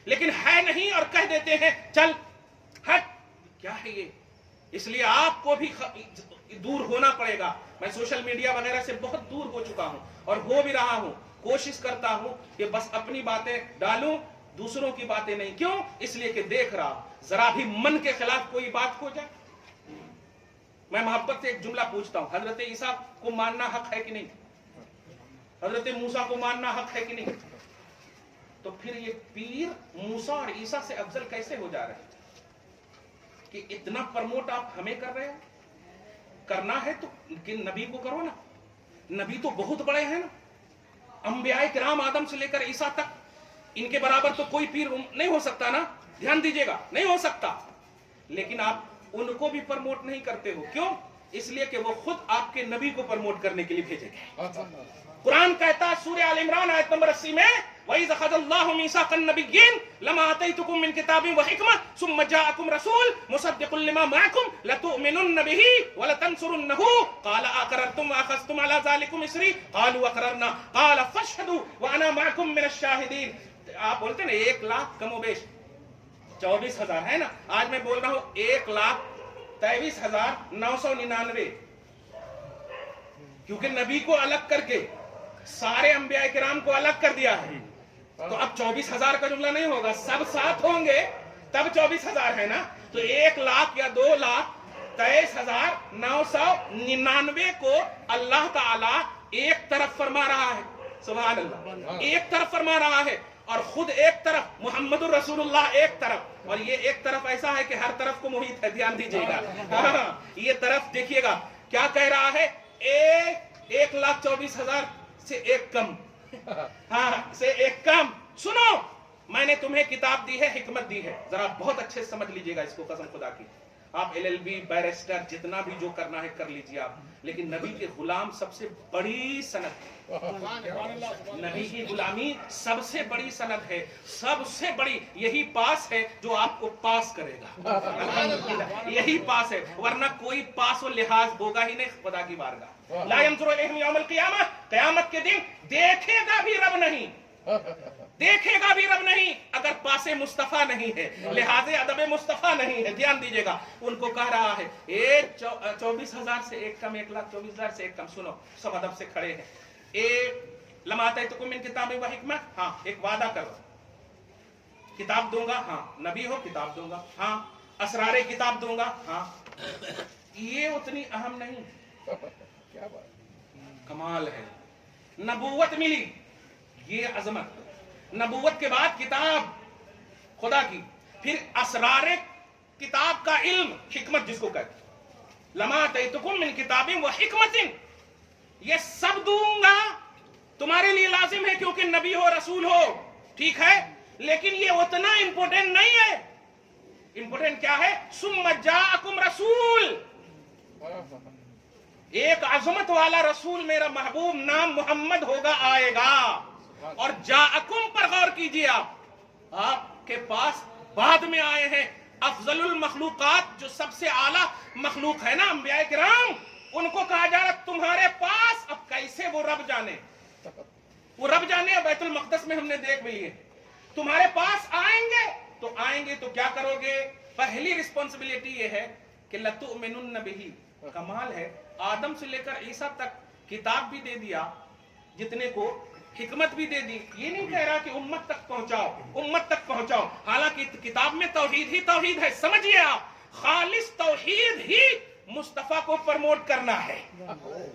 Speaker 2: लेकिन है नहीं और कह देते हैं चल हट, क्या है ये? इसलिए आपको भी दूर होना पड़ेगा। मैं सोशल मीडिया वगैरह से बहुत दूर हो चुका हूं और हो भी रहा हूं। कोशिश करता हूं कि बस अपनी बातें डालूं, दूसरों की बातें नहीं। क्यों? इसलिए कि देख रहा हूं जरा भी मन के खिलाफ कोई बात हो जाए। मैं मोहब्बत से एक जुमला पूछता हूं, हजरत ईसा को मानना हक है कि नहीं? हजरत मूसा को मानना हक है कि नहीं? तो फिर ये पीर मूसा और ईसा से अफजल कैसे हो जा रहे हैं कि इतना प्रमोट आप हमें कर रहे हो? करना है तो नबी को करो ना, नबी तो बहुत बड़े हैं ना, अंबियाए किराम आदम से लेकर ईसा तक, इनके बराबर तो कोई पीर नहीं हो सकता ना, ध्यान दीजिएगा, नहीं हो सकता। लेकिन आप उनको भी प्रमोट नहीं करते हो, क्यों? इसलिए कि वो खुद आपके नबी को प्रमोट करने के लिए भेजे गए। कुरान कहता है सूरह आल इमरान आयत नंबर 80 में, वइज़ अख़ज़ल्लाहु मीसाक़न नबिय्यीन लमा आतैतुकुम मिन किताबिन व हिकमा सुम्मा जाअकुम रसूल मुसद्दिक़ुन लिमा मअकुम लतु'मिनुन्न बिही व लतंसुरुन्नहु क़ाल अक़ररतुम व अख़ज़्तुम अला ज़ालिकुम इसरी क़ालू अक़ररना क़ाल फ़अशहदू व अना मअकुम मिनश शाहिदीन। आप बोलते हैं ना 1 लाख कमोबेश 24,000 है ना, आज मैं बोल रहा हूं 1,23,999, क्योंकि नबी को अलग करके सारे अंबिया किराम को अलग कर दिया है। तो अब 24,000 का जुमला नहीं होगा, सब साथ होंगे तब 24,000 है ना। तो 1 लाख या 2,23,999 को अल्लाह ताला एक तरफ फरमा रहा है, सुभान अल्लाह, एक तरफ फरमा रहा है, और खुद एक तरफ मुहम्मदुर रसूलुल्लाह एक तरफ, और ये एक तरफ ऐसा है कि हर तरफ को मुहित है, ध्यान दीजिएगा। ये तरफ देखिएगा क्या कह रहा है, 1,24,000 से एक कम, हाँ से एक कम। सुनो, मैंने तुम्हें किताब दी है, हिकमत दी है, जरा बहुत अच्छे से समझ लीजिएगा इसको, कसम खुदा की। آپ LLB बैरिस्टर जितना भी जो करना है कर लीजिए आप, लेकिन नबी के गुलाम सबसे बड़ी सनद है। नबी की गुलामी सबसे बड़ी सनद है, सबसे बड़ी यही पास है जो आपको पास करेगा। अल्हम्दुलिल्लाह यही पास है, वरना कोई पास और लिहाज होगा ही नहीं खुदा की बारगाह। ला यंजुरु इलैहिम यौमल क़ियामह, क़यामत के दिन देखेगा भी रब नहीं, देखेगा भी रब नहीं अगर पासे मुस्तफा नहीं है, लिहाजे अदब मुस्तफा नहीं है। ध्यान दीजिएगा, उनको कह रहा है 24,000 से एक कम, 1,24,000 से एक कम। सुनो, सब अदब से खड़े हैं। एक लमाता है तो मिन किताब व हिकमत, हाँ एक वादा करो, किताब दूंगा, हाँ नबी हो किताब दूंगा, हाँ असरारे किताब दूंगा, हाँ। ये उतनी अहम नहीं,
Speaker 3: क्या बात,
Speaker 2: कमाल है। नबूवत मिली, ये अजमत, नबूवत के बाद किताब खुदा की, फिर असरारे किताब का इल्म, हिकमत जिसको कहते, लमा तैतुकुम मिन किताबिन व हिकमतिन, ये सब दूंगा तुम्हारे लिए लाजिम है क्योंकि नबी हो रसूल हो, ठीक है, लेकिन ये उतना इंपॉर्टेंट नहीं है। इंपॉर्टेंट क्या है? सुम्मा जाअकुम रसूल, एक अजमत वाला रसूल मेरा महबूब नाम मोहम्मद होगा, आएगा। और जाअकुम पर गौर कीजिए, आपके पास बाद में आए हैं अफजलुल मखलूकात, जो सबसे आला मखलूक है ना अंबिया किराम, उनको कहा जा रहा तुम्हारे पास। अब कैसे वो रब जाने, वो रब जाने। बैतुल मक़दस में हमने देख भी लिए, तुम्हारे पास आएंगे तो आएंगे तो क्या करोगे? पहली रिस्पॉन्सिबिलिटी ये है कि लतुमिनुन्न बिही, कमाल है, आदम से लेकर ईसा तक किताब भी दे दिया जितने को, हिकमत भी दे दी। ये नहीं कह रहा कि उम्मत तक पहुंचाओ, उम्मत तक पहुंचाओ, हालांकि किताब में तौहीद ही तौहीद है। समझिए आप, खालिस तौहीद ही मुस्तफा को प्रमोट करना है।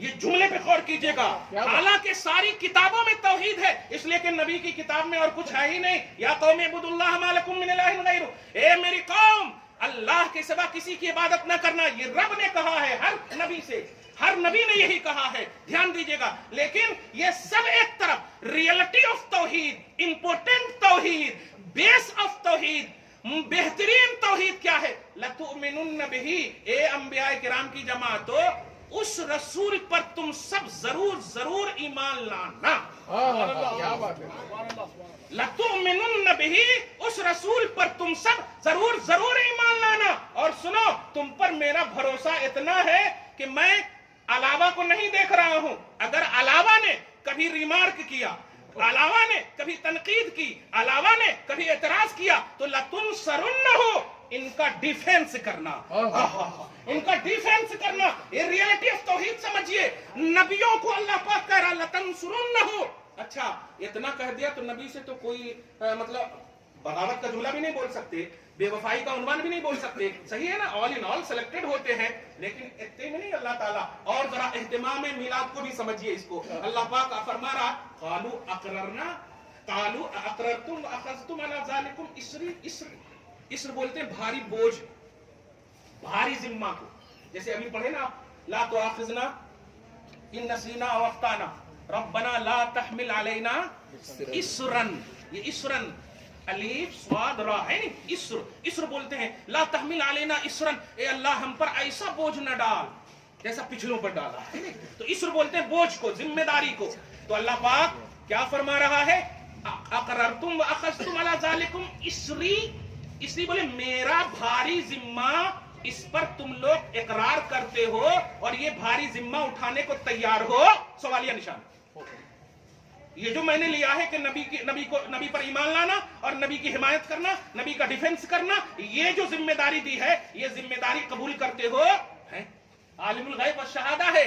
Speaker 2: ये जुमले पे गौर कीजिएगा, हालांकि सारी किताबों में तौहीद है, इसलिए कि नबी की किताब में और कुछ है ही नहीं। या कौम इब्दुल्लाह मा लकुम मिन इलाहिन गैरु, ए मेरी कौम अल्लाह के सिवा किसी की इबादत न करना, ये रब ने कहा है हर नबी से, हर नबी ने यही कहा है। ध्यान दीजिएगा, लेकिन ये सब एक तरफ, रियलिटी ऑफ तौहीद, इंपोर्टेंट तौहीद, बेस ऑफ तौहीद, बेहतरीन तौहीद क्या है? लतुमिनुन्न बिही, ए अंबिया किराम की जमातो, उस रसूल पर तुम सब जरूर जरूर ईमान लाना।
Speaker 3: क्या बात है,
Speaker 2: लतुमिनुन्न बिही, उस रसूल पर तुम सब जरूर जरूर ईमान लाना। और सुनो, तुम पर मेरा भरोसा इतना है कि मैं अलावा को नहीं देख रहा हूं। अगर अलावा ने कभी रिमार्क किया, अलावा ने कभी तनकीद की, अलावा ने कभी एतराज किया, तो लतुनसरुन्नहु, इनका डिफेंस करना, इनका डिफेंस करना। ये रियलिटी ऑफ तौहीद समझिए। नबियों को अल्लाह पाक कह रहा लतनसुरुन्नहु। अच्छा, इतना कह दिया तो नबी से तो कोई मतलब बगावत का जुमला भी नहीं बोल सकते, बेवफाई का उन्वान भी नहीं बोल सकते, सही है ना? ऑल इन ऑल सिलेक्टेड होते हैं, लेकिन इतने में नहीं अल्लाह ताला। और जरा इह्तिमाम मिलाद को भी समझिए इसको। अल्लाह पाक फरमा रहा, कालू अकररना, कालू अकररतुम अखज़तुम अला ज़ालिकुम इस्री, इस्र बोलते हैं भारी बोझ, भारी जिम्मा को। जैसे अभी पढ़े ना, ला तुआखिज़ना इन नसीना अव अख्ताना, रब्बना ला तहमिल अलैना इस्रन। ये इस्रन अलीफ स्वाद रा है, इस्र बोलते हैं। ला तहमिल अलैना इस्रन, ए अल्लाह हम पर ऐसा बोझ न डाल जैसा पिछलों पर डाला है। तो इस्र बोलते हैं बोझ को, जिम्मेदारी को। तो अल्लाह पाक क्या फरमा रहा है? अकररतुम व अखज़तुम अला ज़ालिकुम इस्री, इसलिए बोले मेरा भारी जिम्मा, इस पर तुम लोग इकरार करते हो और ये भारी जिम्मा उठाने को तैयार हो? सवालिया निशान। ये जो मैंने लिया है कि नबी पर ईमान लाना और नबी की हिमायत करना, नबी का डिफेंस करना, ये जो जिम्मेदारी दी है, ये जिम्मेदारी कबूल करते हो? हैं? आलिमुल गैब व शहादा है,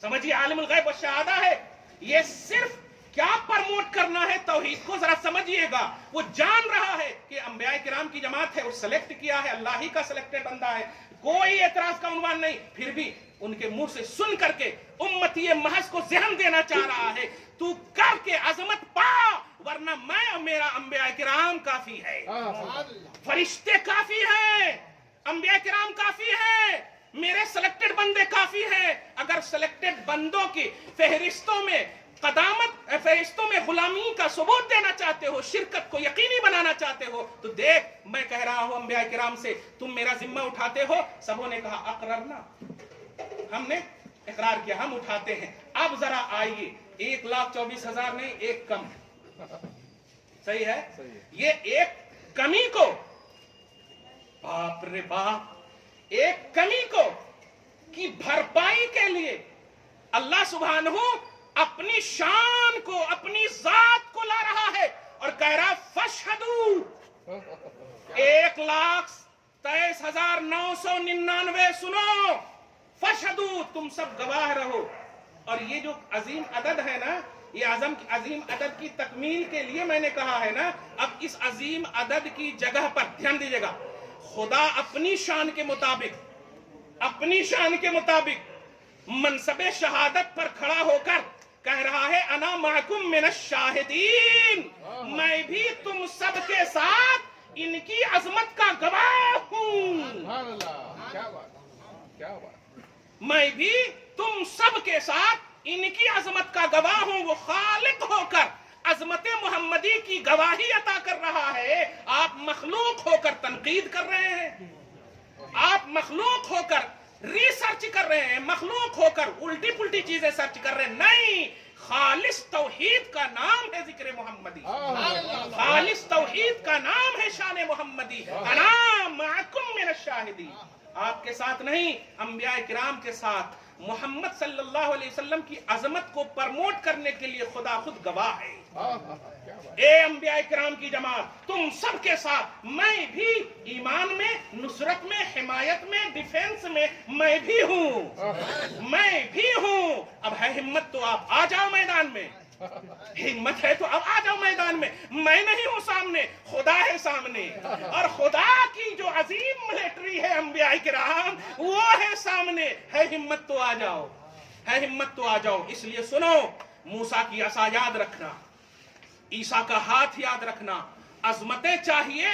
Speaker 2: समझिए, आलिमुल गैब व शहादा है। ये सिर्फ क्या प्रमोट करना है तौहीद को, जरा समझिएगा। वो जान रहा है कि अंबिया किराम की जमात है, वो सेलेक्ट किया है, अल्लाह ही का सिलेक्टेड बंदा है, कोई एतराज का उन्वान नहीं। फिर भी उनके मुंह से सुन करके उम्मती महज को ज़हन देना चाह रहा है, तू करके अजमत पा, वरना मैं और मेरा अंबिया किराम काफी है, फरिश्ते काफी हैं, अंबिया किराम काफी हैं, मेरे सिलेक्टेड बंदे काफी हैं। अगर सिलेक्टेड बंदों की फहरिस्तों में قدامت فرشتوں میں غلامی کا ثبوت دینا چاہتے ہو, شرکت کو یقینی بنانا چاہتے ہو, تو دیکھ میں کہہ رہا ہوں انبیاء کرام سے تم میرا ذمہ اٹھاتے ہو. سبوں نے کہا اقررنا, ہم نے اقرار کیا, ہم اٹھاتے ہیں. اب ذرا آئیے 1,24,000 نہیں, ایک کم. صحیح ہے, یہ ایک کمی کو, باپ رے باپ, ایک کمی کو کی بھرپائی کے لیے اللہ سبحانہ اپنی شان کو, اپنی ذات کو لا رہا ہے اور کہہ رہا فشہدو. 1,23,999 سنو, فشہدو, تم سب گواہ رہو. اور یہ جو عظیم عدد ہے نا, یہ عظیم عدد کی تکمیل کے لیے میں نے کہا ہے نا. اب اس عظیم عدد کی جگہ پر دھیان دیجیے گا, خدا اپنی شان کے مطابق, اپنی شان کے مطابق منصب شہادت پر کھڑا ہو کر کہہ رہا ہے انا معکم من الشاہدین, میں بھی تم سب کے ساتھ ان کی عظمت کا گواہ ہوں.
Speaker 3: سبحان اللہ, کیا بات, کیا بات.
Speaker 2: میں بھی تم سب کے ساتھ ان کی عظمت کا گواہ ہوں. وہ خالق ہو کر عظمت محمدی کی گواہی عطا کر رہا ہے, آپ مخلوق ہو کر تنقید کر رہے ہیں, آپ مخلوق ہو کر ریسرچ کر رہے ہیں, مخلوق ہو کر الٹی پلٹی چیزیں سرچ کر رہے ہیں. نہیں, خالص توحید کا نام ہے ذکر محمدی, خالص توحید کا نام ہے شان محمدی. انا معکم من الشاہدین, آپ کے ساتھ نہیں, انبیاء کرام کے ساتھ محمد صلی اللہ علیہ وسلم کی عظمت کو پرموٹ کرنے کے لیے خدا خود گواہ ہے. اے انبیاء کرام کی جماعت, تم سب کے ساتھ میں بھی ایمان میں, نصرت میں, حمایت میں, ڈیفینس میں بھی ہوں, میں بھی ہوں. اب ہے ہمت تو آپ آ جاؤ میدان میں, ہمت ہے تو اب آ جاؤ میدان میں. میں نہیں ہوں سامنے, خدا ہے سامنے, اور خدا کی جو عظیم ملٹری ہے انبیاء کرام وہ ہے سامنے. ہے ہمت تو آ جاؤ, ہے ہمت تو آ جاؤ. اس لیے سنو, موسیٰ کی عصا یاد رکھنا, عیسیٰ کا ہاتھ یاد رکھنا. عظمتیں چاہیے,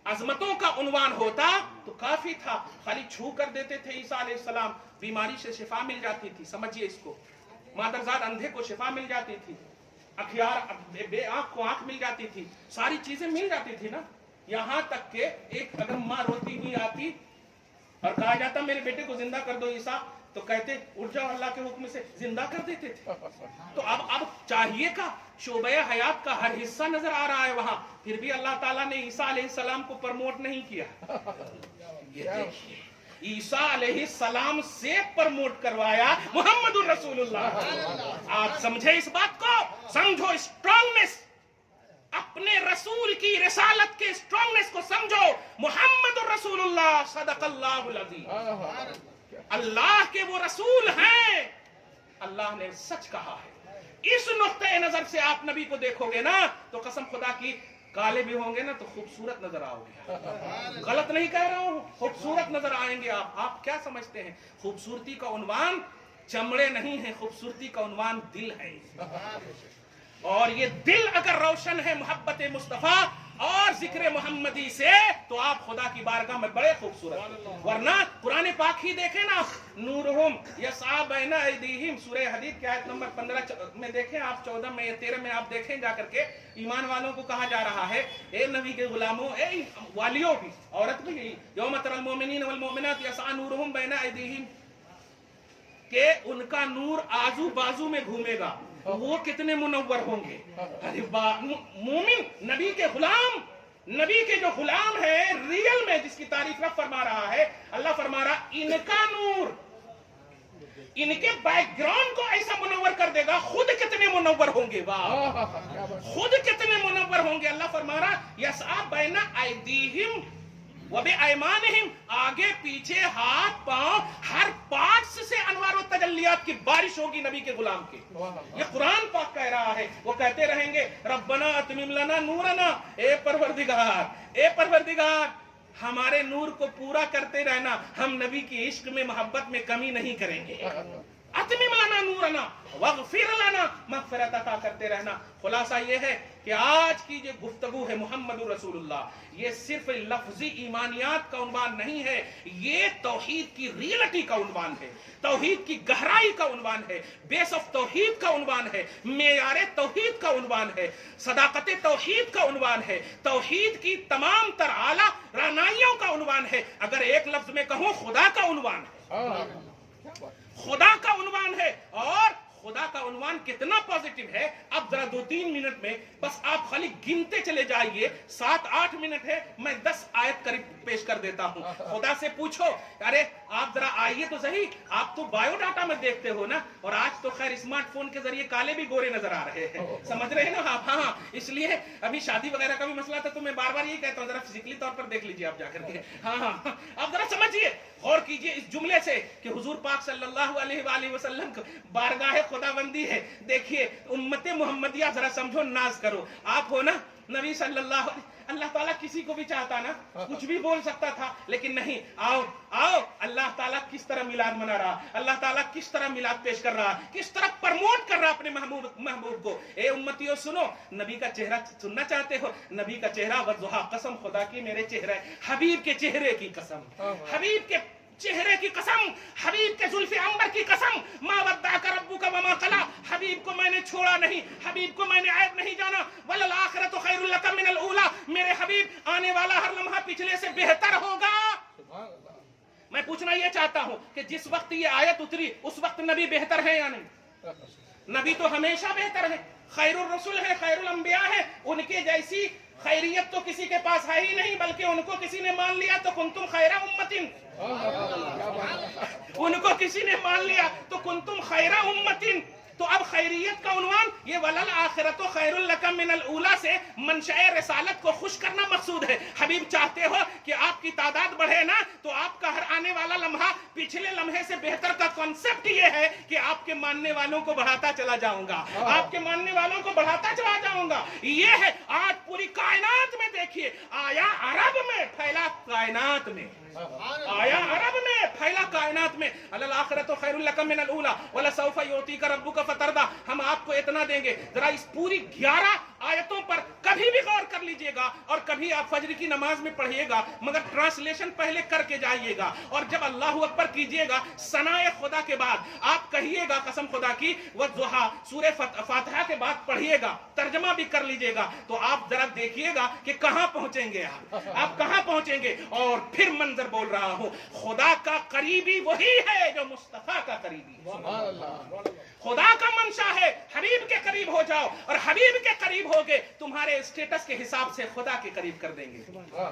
Speaker 2: عظمتوں کا عنوان ہوتا تو کافی تھا, خالی چھو کر دیتے تھے عیسیٰ علیہ السلام, بیماری سے شفا مل جاتی تھی. سمجھیے اس کو, مادرزاد اندھے کو شفا مل جاتی تھی, اخیار بے آنکھ کو آنکھ مل جاتی تھی, ساری چیزیں مل جاتی تھی نا. یہاں تک کہ ایک اگر ماں روتی ہوئی آتی اور کہا جاتا میرے بیٹے کو زندہ کر دو عیسیٰ, تو کہتے اٹھ جاؤ, اللہ کے حکم سے زندہ کر دیتے تھے. تو اب چاہیے کا شعبہ حیات کا ہر حصہ نظر آ رہا ہے وہاں, پھر بھی اللہ تعالیٰ نے عیسیٰ علیہ السلام کو پرموٹ نہیں کیا. یہ دیکھیے, عیسیٰ علیہ السلام سے پرموٹ کروایا محمد الرسول اللہ. آپ سمجھے اس بات کو, سمجھو اسٹرانگنس, اپنے رسول کی رسالت کے اسٹرانگنس کو سمجھو. محمد الرسول اللہ, صدق اللہ العظیم. اللہ کے وہ رسول ہیں, اللہ نے سچ کہا ہے. اس نقطۂ نظر سے آپ نبی کو دیکھو گے نا تو قسم خدا کی, کالے بھی ہوں گے نا تو خوبصورت نظر آؤ گے. غلط نہیں کہہ رہا ہوں, خوبصورت نظر آئیں گے آپ. آپ کیا سمجھتے ہیں خوبصورتی کا عنوان چمڑے نہیں ہے, خوبصورتی کا عنوان دل ہے. اور یہ دل اگر روشن ہے محبت مصطفیٰ اور ذکر محمدی سے تو آپ خدا کی بارگاہ میں بڑے خوبصورت. ورنہ قرآن پاک ہی دیکھیں نا, نورہم یسعی بین ایدیہم, سورہ حدید کی آیت نمبر 15 میں دیکھیں آپ, 14 میں یا 13 میں آپ دیکھیں جا کر کے, ایمان والوں کو کہا جا رہا ہے اے نبی کے غلاموں, اے والیوں بھی, عورت بھی یہی, یوم تری المؤمنین والمؤمنات یسعی نورہم بین ایدیہم, کہ ان کا نور آزو بازو میں گھومے گا. وہ کتنے منور ہوں گے. مومن, نبی کے غلام, نبی کے جو غلام ہیں ریئل میں, جس کی تعریف رب فرما رہا ہے, اللہ فرما رہا ان کا نور ان کے بیک گراؤنڈ کو ایسا منور کر دے گا, خود کتنے منور ہوں گے. واہ, خود کتنے منور ہوں گے. اللہ فرما رہا یسعی بین ایدیہم وبایمانہم, آگے پیچھے ہاتھ پاؤں ہر پارٹس سے انوار و تجلیات کی بارش ہوگی نبی کے غلام کی. یہ قرآن پاک کہہ رہا ہے. وہ کہتے رہیں گے ربنا اتمم لنا نورنا, اے پروردگار, اے پروردگار ہمارے نور کو پورا کرتے رہنا, ہم نبی کی عشق میں محبت میں کمی نہیں کریں گے. اتمم لنا नूरना वगफिर लना मगफिरत अता करते रहना। खुलासा ये है कि आज की जो गुफ्तगू है मोहम्मदुर रसूलुल्लाह, ये सिर्फ लफ्जी ईमानियात का उन्वान नहीं है, ये तौहीद की रियलिटी का उन्वान है, तौहीद की गहराई का उन्वान है, बेस ऑफ तौहीद का उन्वान है, मेयारे तौहीद का उन्वान है, सदाकत तौहीद का उन्वान है, तौहीद की तमाम तर आला रानाइयों का उन्वान है। अगर एक लफ्ज में कहूं, खुदा का उन्वान है, खुदा का उन्वान है। और खुदा का उन्वान कितना पॉजिटिव है, अब जरा 2-3 मिनट में बस आप खाली गिनते चले जाइए। 7-8 मिनट है, मैं 10 आयत करीब पेश कर देता हूं। खुदा से पूछो, अरे आप जरा आइए तो सही, आप तो बायोडाटा में देखते हो ना, और आज तो खैर स्मार्टफोन के जरिए काले भी गोरे नजर आ रहे हैं, समझ रहे हैं ना आप? हाँ, इसलिए अभी शादी वगैरह का भी मसला था, तो मैं बार बार यही कहता हूँ, जरा फिजिकली तौर पर देख लीजिए आप जाकर के। हाँ, आप जरा समझिए, गौर कीजिए इस जुमले से कि हुजूर पाक सल्लल्लाहु अलैहि वसल्लम बारगाह खुदाबंदी है। देखिए उम्मत मुहम्मदिया, जरा समझो, नाज करो। आप हो ना नबी सल्लल्लाहु अलैहि, अल्लाह ताला किसी को भी चाहता ना कुछ भी बोल सकता था, लेकिन नहीं। आओ आओ, अल्लाह ताला किस तरह मिलाद मना रहा, अल्लाह ताला किस तरह मिलाद पेश कर रहा, किस तरह प्रमोट कर रहा अपने महबूब को। ए उम्मतियों सुनो, नबी का चेहरा सुनना चाहते हो? नबी का चेहरा वज़ुहा, कसम खुदा की मेरे चेहरे, हबीब के चेहरे की कसम, हबीब के चेहरे की कसम, हबीब के जुल्फ़े अंबर की कसम, मा वद्दाका रब्बुका वमा क़ला, हबीब को मैंने छोड़ा नहीं, हबीब को मैंने ऐब नहीं जाना। वलल आखिरतु खैरुल लका मिनल ऊला, मेरे हबीब आने वाला हर लम्हा पिछले से बेहतर होगा। मैं पूछना ये चाहता हूं कि जिस वक्त ये आयत उतरी उस वक्त नबी बेहतर है या नहीं? नबी तो हमेशा बेहतर है, खैरुर रसूल है, खैरुल अंबिया है। उनके जैसी खैरियत तो किसी के पास है ही नहीं, बल्कि उनको किसी ने मान लिया तो कुंतुम खैरा उम्मतिन, उनको किसी ने मान लिया तो कुंतुम खैरा उम्मतिन। तो अब खैरियत का उन्वान ये वलल आखिरतु खैरुल लका मिनल ऊला से मंशए रिसालत को खुश करना मकसूद है। हबीब चाहते हो कि आपकी तादाद बढ़े ना, तो आपका हर आने वाला लम्हा पिछले लम्हे से बेहतर का कॉन्सेप्ट ये है कि आपके मानने वालों को बढ़ाता चला जाऊंगा, आपके मानने वालों को बढ़ाता चला जाऊंगा। ये है आज पूरी कायनात में देखिए, आया अरब में फैला कायनात में, आया अरब में फैला कायनात में, अलल आखिरतु खैरुल लका मिनल ऊला वला सौफा युतीका रब्बुका फतरदा, हम आपको इतना देंगे। जरा इस पूरी 11 आयतों पर कभी भी गौर कर लीजिएगा, और कभी आप फजर की नमाज में पढ़िएगा, मगर ट्रांसलेशन पहले करके जाइएगा, और जब अल्लाहु अकबर कीजिएगा सनाए खुदा के बाद आप कहिएगा कसम खुदा की वज़ुहा, सूरह फातिहा के बाद पढ़िएगा, तर्जमा भी कर लीजिएगा, तो आप जरा देखिएगा कि कहां पहुंचेंगे, आप कहां पहुंचेंगे। और फिर मंजर बोल रहा हूं, खुदा का करीबी वही है जो मुस्तफा का करीबी है। खुदा का मंशा है हबीब के करीब हो जाओ, और हबीब के करीब होगे तुम्हारे स्टेटस के हिसाब से खुदा के करीब कर देंगे,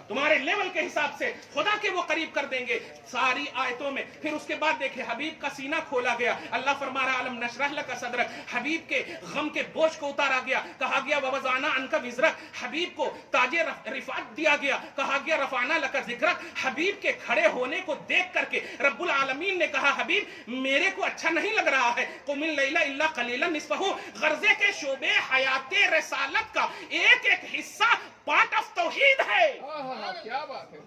Speaker 2: तुम्हारे लेवल के हिसाब से खुदा के वो करीब कर देंगे सारी आयतों में। फिर उसके बाद देखिए हबीब का सीना खोला गया, अल्लाह फरमा रहा अलम नशरह लका सदरक, हबीब के गम के बोझ को उतारा गया, कहा गया ववज़ाना अन्का विज़रक, हबीब को ताजे रिफात दिया गया, कहा गया रफ़ाना लका ज़िक्रक। हबीब के खड़े होने को देख करके रब्बुल आलमीन ने कहा हबीब मेरे को अच्छा नहीं लग रहा है, कुमिल लैला इल्ला कलीलन निस्फहु, गर्ज़े के शोबे हयाते रिसालत का एक एक हिस्सा पार्ट ऑफ तौहीद है,
Speaker 3: क्या बात है,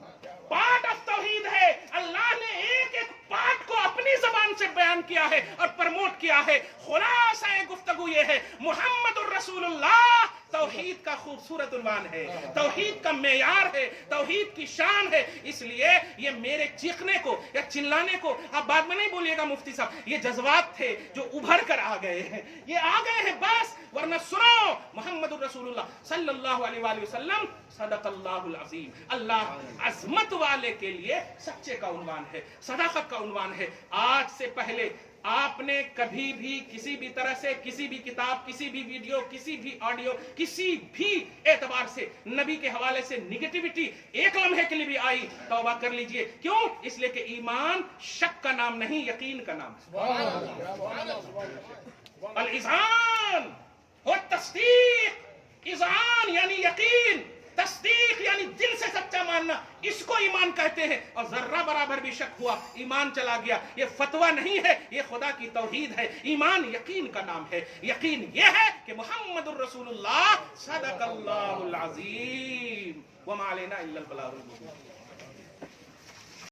Speaker 2: पार्ट ऑफ तौहीद है। अल्लाह ने एक एक पार्ट को अपनी जबान से बयान किया है और प्रमोट किया है। खुलासा गुफ्तगू ये है, मुहम्मदुर रसूलुल्लाह तौहीद का खूबसूरत उन्वान है, तौहीद का मेयार है, तौहीद की शान है। इसलिए ये मेरे चीखने को या चिल्लाने को आप बाद में नहीं बोलिएगा मुफ्ती साहब, ये जज्बात थे जो उभर कर आ गए हैं, ये आ गए हैं बस, वरना सुनो मुहम्मदुर रसूलुल्लाह सल्लल्लाहु अलैहि वसल्लम सदक़ल्लाहुल अज़ीम, अल्लाह अज़मत वाले के लिए सच्चे का उन्वान है, सदाकत का उन्वान है। आज से पहले आपने कभी भी किसी भी तरह से किसी भी किताब, किसी भी वीडियो, किसी भी ऑडियो, किसी भी एतबार से नबी के हवाले से निगेटिविटी एक लम्हे के लिए भी आई, तौबा कर लीजिए। क्यों? इसलिए कि ईमान शक का नाम नहीं, यकीन का नाम है। अल ईज़ान व तस्दीक, ईज़ान यानी यकीन, तस्दीक यानी दिल से सच्चा मानना, इसको ईमान कहते हैं। और जर्रा बराबर भी शक हुआ ईमान चला गया, ये फतवा नहीं है, ये खुदा की तौहीद है। ईमान यकीन का नाम है। यकीन ये है कि मुहम्मदुर रसूलुल्लाह सदक़ल्लाहुल अज़ीम व मा अलैना इल्लल बलागुल मुबीन।